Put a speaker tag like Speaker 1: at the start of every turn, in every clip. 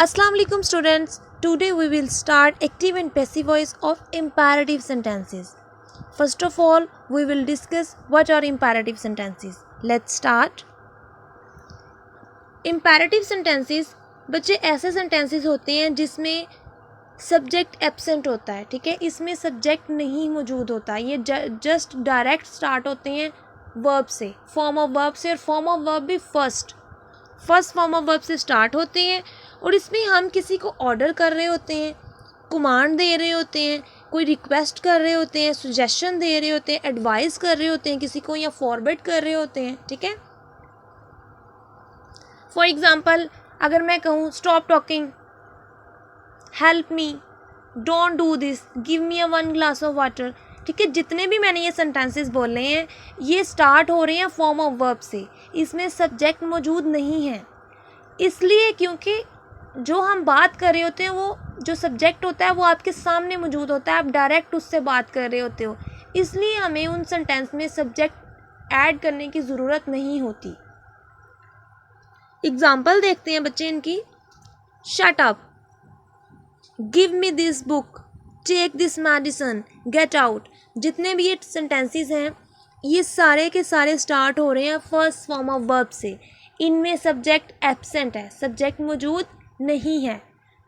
Speaker 1: Assalamu alaikum students. Today we will start active and passive voice of imperative sentences. First of all, we will discuss what are imperative sentences. Let's start. Imperative sentences बच्चे ऐसे sentences होते हैं जिसमें subject absent होता है, ठीक है. इसमें सब्जेक्ट नहीं मौजूद होता. ये जस्ट डायरेक्ट स्टार्ट होते हैं वर्ब से, फॉर्म ऑफ वर्ब से, और फॉर्म ऑफ वर्ब भी फर्स्ट फॉर्म ऑफ वर्ब से स्टार्ट होते हैं. और इसमें हम किसी को ऑर्डर कर रहे होते हैं, कमांड दे रहे होते हैं, कोई रिक्वेस्ट कर रहे होते हैं, सजेशन दे रहे होते हैं, एडवाइस कर रहे होते हैं किसी को, या फॉरवर्ड कर रहे होते हैं, ठीक है. फॉर एग्जाम्पल, अगर मैं कहूँ stop talking, help me, don't do this, give me a 1 glass of water, ठीक है. जितने भी मैंने ये सेंटेंसेस बोले हैं ये स्टार्ट हो रहे हैं फॉर्म ऑफ वर्ब से. इसमें सब्जेक्ट मौजूद नहीं है, इसलिए क्योंकि जो हम बात कर रहे होते हैं वो जो सब्जेक्ट होता है वो आपके सामने मौजूद होता है, आप डायरेक्ट उससे बात कर रहे होते हो, इसलिए हमें उन सेंटेंस में सब्जेक्ट ऐड करने की ज़रूरत नहीं होती. एग्जाम्पल देखते हैं बच्चे इनकी. Shut up, give me this book, take this medicine, get out. जितने भी ये सेंटेंसेस हैं ये सारे के सारे स्टार्ट हो रहे हैं फर्स्ट फॉर्म ऑफ वर्ब से. इनमें सब्जेक्ट एब्सेंट है, सब्जेक्ट मौजूद नहीं है,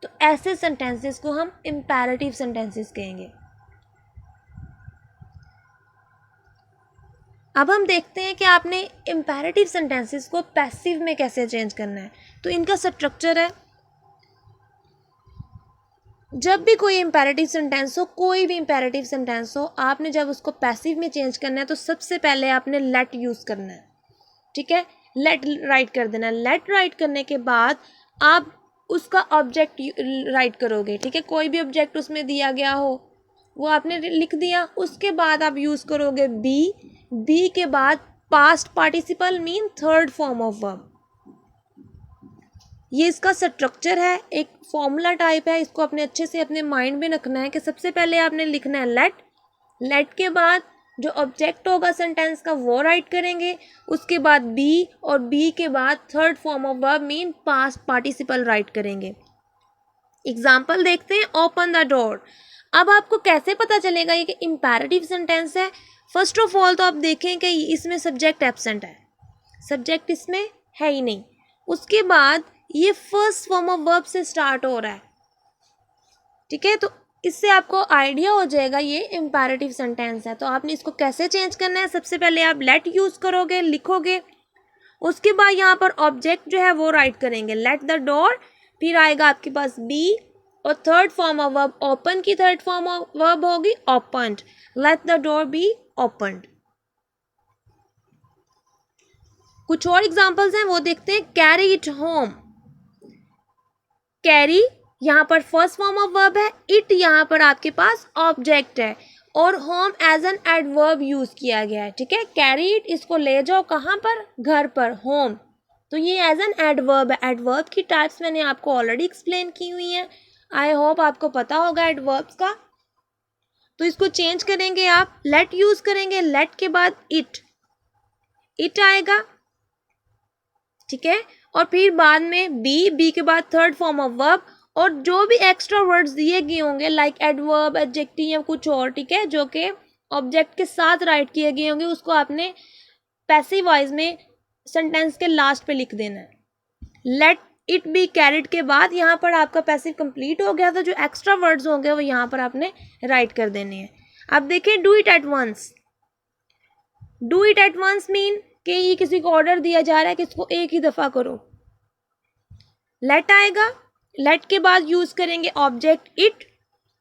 Speaker 1: तो ऐसे सेंटेंसेस को हम इम्पेरेटिव सेंटेंसेस कहेंगे. अब हम देखते हैं कि आपने इम्पेरेटिव सेंटेंसेस को पैसिव में कैसे चेंज करना है. तो इनका स्ट्रक्चर है, जब भी कोई इम्पेरेटिव सेंटेंस हो, कोई भी इम्पेरेटिव सेंटेंस हो, आपने जब उसको पैसिव में चेंज करना है तो सबसे पहले आपने लेट यूज़ करना है, ठीक है. लेट राइट कर देना. लेट राइट करने के बाद आप उसका ऑब्जेक्ट राइट करोगे, ठीक है. कोई भी ऑब्जेक्ट उसमें दिया गया हो वो आपने लिख दिया. उसके बाद आप यूज़ करोगे बी के बाद past participle mean third form of verb. ये इसका स्ट्रक्चर है, एक फॉर्मूला टाइप है. इसको अपने अच्छे से अपने माइंड में रखना है कि सबसे पहले आपने लिखना है लेट के बाद जो ऑब्जेक्ट होगा सेंटेंस का वो राइट करेंगे. उसके बाद बी, और बी के बाद third form of verb mean past participle right करेंगे. एग्जाम्पल देखते हैं. Open the door. अब आपको कैसे पता चलेगा ये कि इम्पेरेटिव सेंटेंस है. फर्स्ट ऑफ ऑल तो आप देखें कि इसमें सब्जेक्ट एब्सेंट है, सब्जेक्ट इसमें है ही नहीं. उसके बाद ये फर्स्ट फॉर्म ऑफ वर्ब से स्टार्ट हो रहा है, ठीक है. तो इससे आपको आइडिया हो जाएगा ये इम्पेरेटिव सेंटेंस है. तो आपने इसको कैसे चेंज करना है, सबसे पहले आप लेट यूज़ करोगे, लिखोगे. उसके बाद यहाँ पर ऑब्जेक्ट जो है वो राइट करेंगे, लेट द डोर. फिर आएगा आपके पास बी, और third form of verb open की थर्ड फॉर्म ऑफ वर्ब होगी opened. Let the door be opened. कुछ और एग्जाम्पल्स हैं वो देखते हैं. Carry it home. कैरी यहाँ पर फर्स्ट फॉर्म ऑफ वर्ब है, इट यहाँ पर आपके पास ऑब्जेक्ट है, और home as an adverb use किया गया है, ठीक है. कैरी इट, इसको ले जाओ कहाँ पर, घर पर, होम. तो ये एज एन एडवर्ब है. एडवर्ब की टाइप्स मैंने आपको ऑलरेडी एक्सप्लेन की हुई हैं, आई होप आपको पता होगा एडवर्ब्स का. तो इसको चेंज करेंगे, आप लेट यूज़ करेंगे. लेट के बाद इट आएगा, ठीक है. और फिर बाद में बी के बाद थर्ड फॉर्म ऑफ वर्ब, और जो भी एक्स्ट्रा वर्ड्स दिए गए होंगे लाइक एडवर्ब, एडजेक्टिव या कुछ और, ठीक है, जो कि ऑब्जेक्ट के साथ राइट किए गए होंगे, उसको आपने पैसिव वॉइस में सेंटेंस के लास्ट पे लिख देना है. लेट इट बी कैरिड के बाद यहाँ पर आपका पैसिव कंप्लीट हो गया. तो जो एक्स्ट्रा वर्ड्स होंगे वो यहाँ पर आपने राइट कर देने हैं. अब देखें, do it at once. Do it at once mean कि ये किसी को ऑर्डर दिया जा रहा है कि इसको एक ही दफ़ा करो. लेट आएगा, लेट के बाद यूज़ करेंगे ऑब्जेक्ट इट.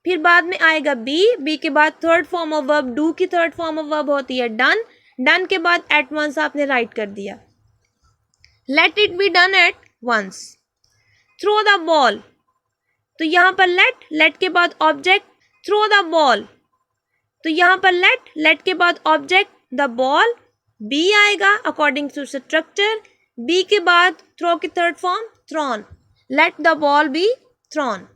Speaker 1: फिर बाद में आएगा बी के बाद third form of verb, do की थर्ड फॉर्म ऑफ वर्ब होती है डन के बाद एट वंस आपने राइट कर दिया. Let it be done at once. Throw the ball. तो यहाँ पर लेट के बाद ऑब्जेक्ट, थ्रो द बॉल. तो यहाँ पर लेट के बाद ऑब्जेक्ट द बॉल. बी आएगा अकॉर्डिंग टू स्ट्रक्चर. बी के बाद थ्रो की third form thrown. Let the ball be thrown.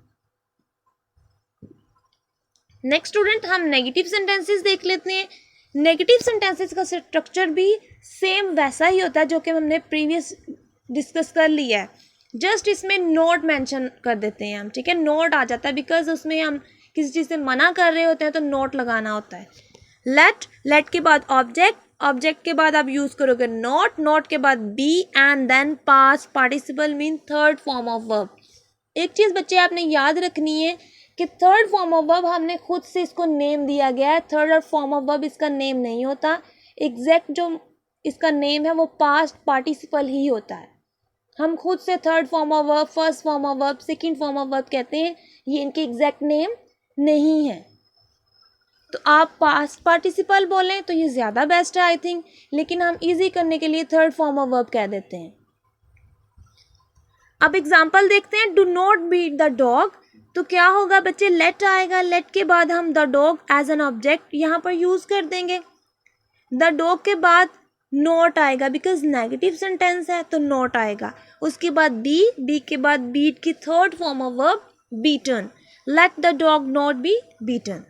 Speaker 1: Next student, हम नेगेटिव सेंटेंसेस देख लेते हैं. नेगेटिव सेंटेंसेस का स्ट्रक्चर भी सेम वैसा ही होता है जो कि हमने प्रीवियस डिस्कस कर लिया है. जस्ट इसमें नोट मेंशन कर देते हैं हम, ठीक है, नोट आ जाता है बिकॉज उसमें हम किसी चीज़ से मना कर रहे होते हैं तो नोट लगाना होता है। लेट के बाद ऑब्जेक्ट के बाद आप यूज़ करोगे नोट के बाद be and then past participle mean third form of verb. एक चीज़ बच्चे आपने याद रखनी है कि थर्ड फॉर्म ऑफ वर्ब हमने खुद से इसको नेम दिया गया है, थर्ड फॉर्म ऑफ वर्ब इसका नेम नहीं होता, एग्जैक्ट जो इसका नेम है वो पास्ट पार्टिसिपल ही होता है। हम खुद से third form of verb, first form of verb, second form of verb कहते हैं, ये इनके एग्जैक्ट नेम नहीं है। तो आप पास्ट पार्टिसिपल बोलें तो ये ज़्यादा बेस्ट है आई थिंक, लेकिन हम इजी करने के लिए थर्ड फॉर्म ऑफ वर्ब कह देते हैं। अब एग्जाम्पल देखते हैं, do not beat the dog, तो क्या होगा बच्चे, लेट आएगा, लेट के बाद हम the dog as an object यहाँ पर यूज़ कर देंगे। द डॉग के बाद नॉट आएगा बिकॉज नेगेटिव सेंटेंस है तो नॉट आएगा। उसके बाद बी के बाद बीट की third form of verb beaten, let the dog not be beaten.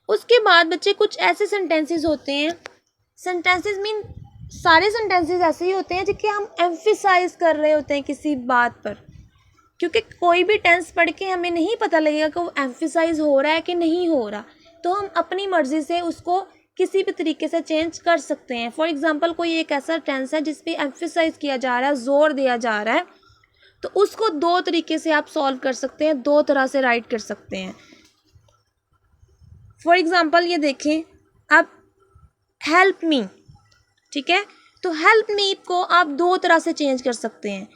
Speaker 1: उसके बाद बच्चे कुछ ऐसे सेंटेंसेस होते हैं, सेंटेंसेस मीन सारे सेंटेंसेस ऐसे ही होते हैं जिसके हम एम्फिसाइज कर रहे होते हैं किसी बात पर, क्योंकि कोई भी टेंस पढ़ के हमें नहीं पता लगेगा कि वो एम्फिसाइज हो रहा है कि नहीं हो रहा, तो हम अपनी मर्जी से उसको किसी भी तरीके से चेंज कर सकते हैं। फॉर एग्जांपल कोई एक ऐसा टेंस है जिस पे एम्फिसाइज किया जा रहा है, जोर दिया जा रहा है, तो उसको दो तरीके से आप सॉल्व कर सकते हैं, दो तरह से राइट कर सकते हैं। फॉर एग्जाम्पल ये देखें, अब हेल्प मी, ठीक है, तो हेल्प मी को आप दो तरह से चेंज कर सकते हैं।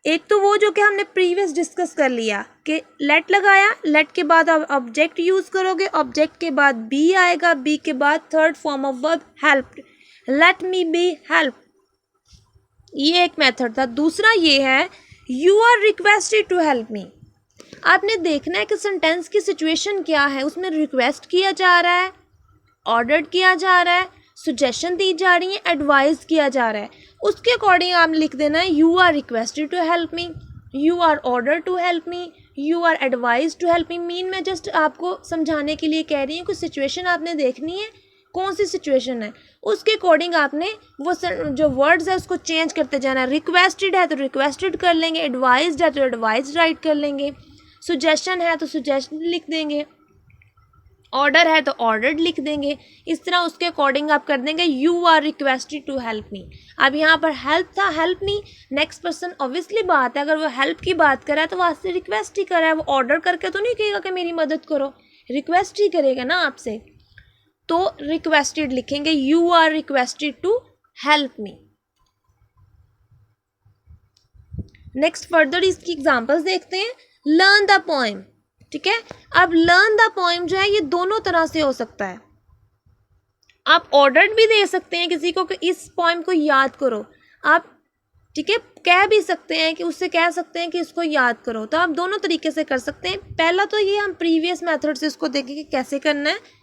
Speaker 1: एक तो वो जो कि हमने प्रीवियस डिस्कस कर लिया कि लेट लगाया, लेट के बाद आप ऑब्जेक्ट यूज़ करोगे, ऑब्जेक्ट के बाद बी आएगा, बी के बाद third form of verb help, let me be help, ये एक मेथड था। दूसरा ये है you are requested to help me. आपने देखना है कि सेंटेंस की सिचुएशन क्या है, उसमें रिक्वेस्ट किया जा रहा है, ऑर्डर किया जा रहा है, सजेशन दी जा रही है, एडवाइस किया जा रहा है, उसके अकॉर्डिंग आप लिख देना है you are requested to help me, you are order to help me, you are advise to help me. Mean मैं जस्ट आपको समझाने के लिए कह रही हूँ कि सिचुएशन आपने देखनी है, कौन सी सिचुएशन है उसके अकॉर्डिंग आपने वो जो वर्ड्स है उसको चेंज करते जाना है। रिक्वेस्टेड है तो रिक्वेस्टेड कर लेंगे, एडवाइज्ड है तो एडवाइज्ड राइट कर लेंगे, सजेशन है तो सजेशन लिख देंगे, ऑर्डर है तो ऑर्डर्ड लिख देंगे। इस तरह उसके अकॉर्डिंग आप कर देंगे you are requested to help me. अब यहाँ पर हेल्प था, help me, next person obviously बात है, अगर वो हेल्प की बात कर रहा है तो वो आपसे रिक्वेस्ट ही कर रहा है, वो ऑर्डर करके तो नहीं कहेगा कि मेरी मदद करो, रिक्वेस्ट ही करेगा ना आपसे, तो रिक्वेस्टेड लिखेंगे, you are requested to help me. Next further इसकी एग्जांपल्स देखते हैं। लर्न द पोएम, ठीक है, अब लर्न द पोएम जो है ये दोनों तरह से हो सकता है। आप ऑर्डर भी दे सकते हैं किसी को कि इस पोएम को याद करो, आप ठीक है कह भी सकते हैं कि उससे कह सकते हैं कि इसको याद करो, तो आप दोनों तरीके से कर सकते हैं। पहला तो ये हम प्रीवियस मेथड से इसको देखेंगे कैसे करना है।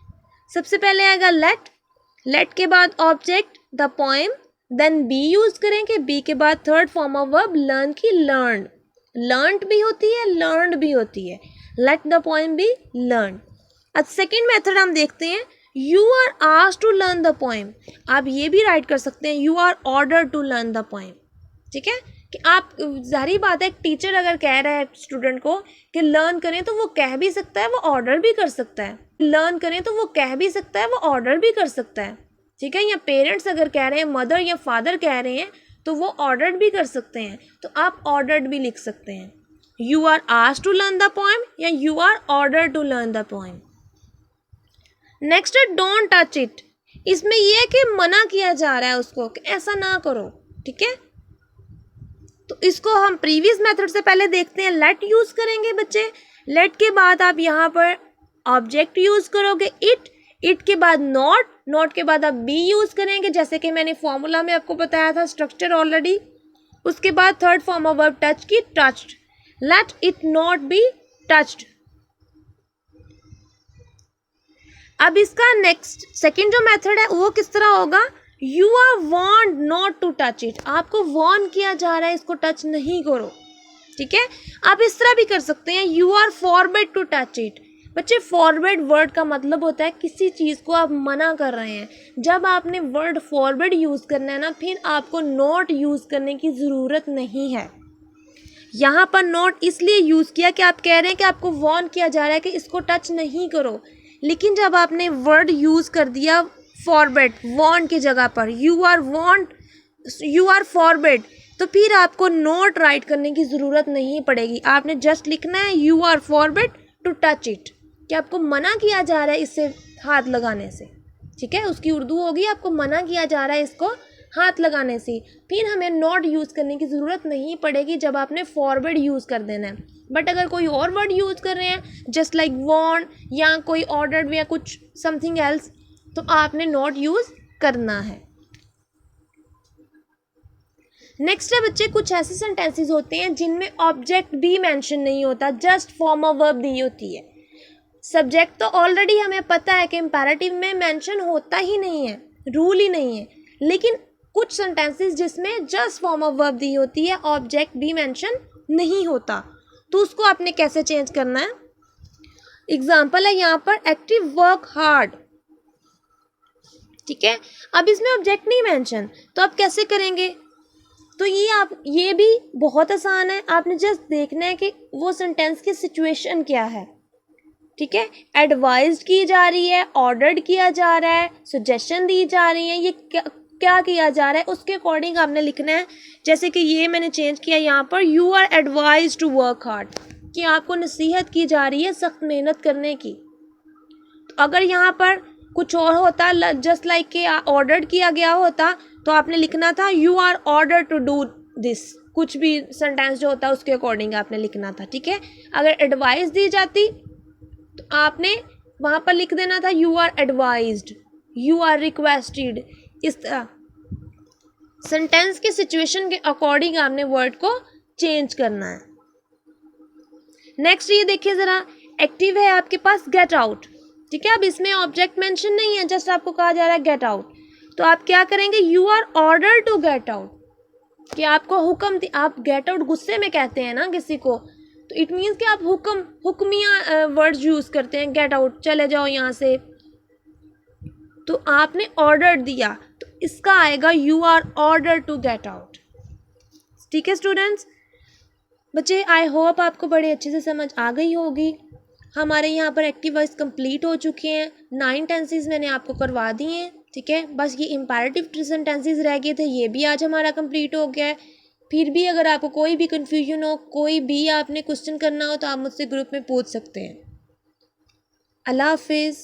Speaker 1: सबसे पहले आएगा लेट के बाद object the poem, then be use करेंगे, बी के बाद third form of verb learn की लर्नड भी होती है, लर्नड भी होती है, let the poem be learn. अब सेकेंड मेथड हम देखते हैं, you are asked to learn the poem. आप ये भी राइट कर सकते हैं you are order to learn the poem, ठीक है, कि आप जाहिर बात है टीचर अगर कह रहा है स्टूडेंट को कि लर्न करें तो वो कह भी सकता है, वो ऑर्डर भी कर सकता है, लर्न करें तो वो कह भी सकता है, वो ऑर्डर भी कर सकता है, ठीक है, या पेरेंट्स अगर कह रहे हैं, मदर या फादर कह रहे हैं तो वो ऑर्डर्ड भी कर सकते हैं, तो आप ऑर्डर्ड भी लिख सकते हैं, you are asked to learn the poem या you are order to learn the poem. Next है डोंट टच इट, इसमें यह है कि मना किया जा रहा है उसको कि ऐसा ना करो, ठीक है, तो इसको हम प्रीवियस मेथड से पहले देखते हैं। लेट यूज करेंगे बच्चे, लेट के बाद आप यहाँ पर ऑब्जेक्ट यूज करोगे इट के बाद नॉट के बाद आप बी यूज करेंगे, जैसे कि मैंने फॉर्मूला में आपको बताया था स्ट्रक्चर ऑलरेडी। उसके बाद third form of verb touch की touched, let it not be touched. अब इसका नेक्स्ट सेकंड जो मेथड है वो किस तरह होगा, you are warned not to touch it, आपको वार्न किया जा रहा है इसको टच नहीं करो, ठीक है। आप इस तरह भी कर सकते हैं, you are forbid to touch it, बच्चे फॉरवर्ड वर्ड का मतलब होता है किसी चीज़ को आप मना कर रहे हैं। जब आपने वर्ड फॉरवर्ड यूज़ करना है ना, फिर आपको नॉट यूज़ करने की ज़रूरत नहीं है। यहाँ पर नॉट इसलिए यूज़ किया कि आप कह रहे हैं कि आपको वॉर्न किया जा रहा है कि इसको टच नहीं करो। लेकिन जब आपने वर्ड यूज़ कर दिया फॉरवर्ड वॉर्न की जगह पर, यू आर फॉरवर्ड, तो फिर आपको नॉट राइट करने की ज़रूरत नहीं पड़ेगी। आपने जस्ट लिखना है you are forward to touch it, कि आपको मना किया जा रहा है इससे हाथ लगाने से। ठीक है, उसकी उर्दू होगी आपको मना किया जा रहा है इसको हाथ लगाने से। फिर हमें नॉट यूज़ करने की ज़रूरत नहीं पड़ेगी जब आपने फॉरवर्ड यूज़ कर देना है। बट अगर कोई और वर्ड यूज़ कर रहे हैं जस्ट लाइक वॉन्ट या कोई ऑर्डर्ड या कुछ समथिंग एल्स, तो आपने नॉट यूज़ करना है। नेक्स्ट है बच्चे, कुछ ऐसे सेंटेंसेस होते हैं जिनमें ऑब्जेक्ट भी मेंशन नहीं होता, जस्ट फॉर्म ऑफ वर्ब दी होती है। सब्जेक्ट तो ऑलरेडी हमें पता है कि इम्पेरेटिव में मेंशन होता ही नहीं है, रूल ही नहीं है। लेकिन कुछ सेंटेंसेस जिसमें जस्ट फॉर्म ऑफ वर्ब दी होती है, ऑब्जेक्ट भी मेंशन नहीं होता, तो उसको आपने कैसे चेंज करना है। एग्जाम्पल है यहाँ पर एक्टिव वर्क हार्ड। ठीक है, अब इसमें ऑब्जेक्ट नहीं मेंशन, तो आप कैसे करेंगे। तो ये भी बहुत आसान है, आपने जस्ट देखना है कि वो सेंटेंस की सिचुएशन क्या है। ठीक है, एडवाइज्ड की जा रही है, ऑर्डर्ड किया जा रहा है, सजेशन दी जा रही है, ये क्या किया जा रहा है, उसके अकॉर्डिंग आपने लिखना है। जैसे कि ये मैंने चेंज किया यहाँ पर, you are advised to work hard, कि आपको नसीहत की जा रही है सख्त मेहनत करने की। तो अगर यहाँ पर कुछ और होता, जस्ट लाइक के ऑर्डर्ड किया गया होता, तो आपने लिखना था you are order to do this, कुछ भी सेंटेंस जो होता है उसके अकॉर्डिंग आपने लिखना था। ठीक है, अगर एडवाइस दी जाती तो आपने वहाँ पर लिख देना था you are advised, you are requested. इस तरह सेंटेंस के सिचुएशन के अकॉर्डिंग आपने वर्ड को चेंज करना है। नेक्स्ट ये देखिए ज़रा, एक्टिव है आपके पास गेट आउट। ठीक है, अब इसमें ऑब्जेक्ट मेंशन नहीं है, जस्ट आपको कहा जा रहा है गेट आउट, तो आप क्या करेंगे, you are order to get out, कि आपको हुक्म, आप गेट आउट गुस्से में कहते हैं ना किसी को, तो इट मीन्स कि आप हुक्मिया वर्ड्स यूज़ करते हैं, गेट आउट, चले जाओ यहाँ से, तो आपने ऑर्डर दिया, तो इसका आएगा you are order to get out. ठीक है स्टूडेंट्स, बच्चे आई होप आपको बड़े अच्छे से समझ आ गई होगी। हमारे यहाँ पर एक्टिव वॉइस कंप्लीट हो चुके हैं, 9 टेंसेस मैंने आपको करवा दिए हैं। ठीक है, बस ये इम्पेरेटिव सेंटेंसेस रह गए थे, ये भी आज हमारा कंप्लीट हो गया है। फिर भी अगर आपको कोई भी कन्फ्यूजन हो, कोई भी आपने क्वेश्चन करना हो, तो आप मुझसे ग्रुप में पूछ सकते हैं। अल्लाह हाफिज़।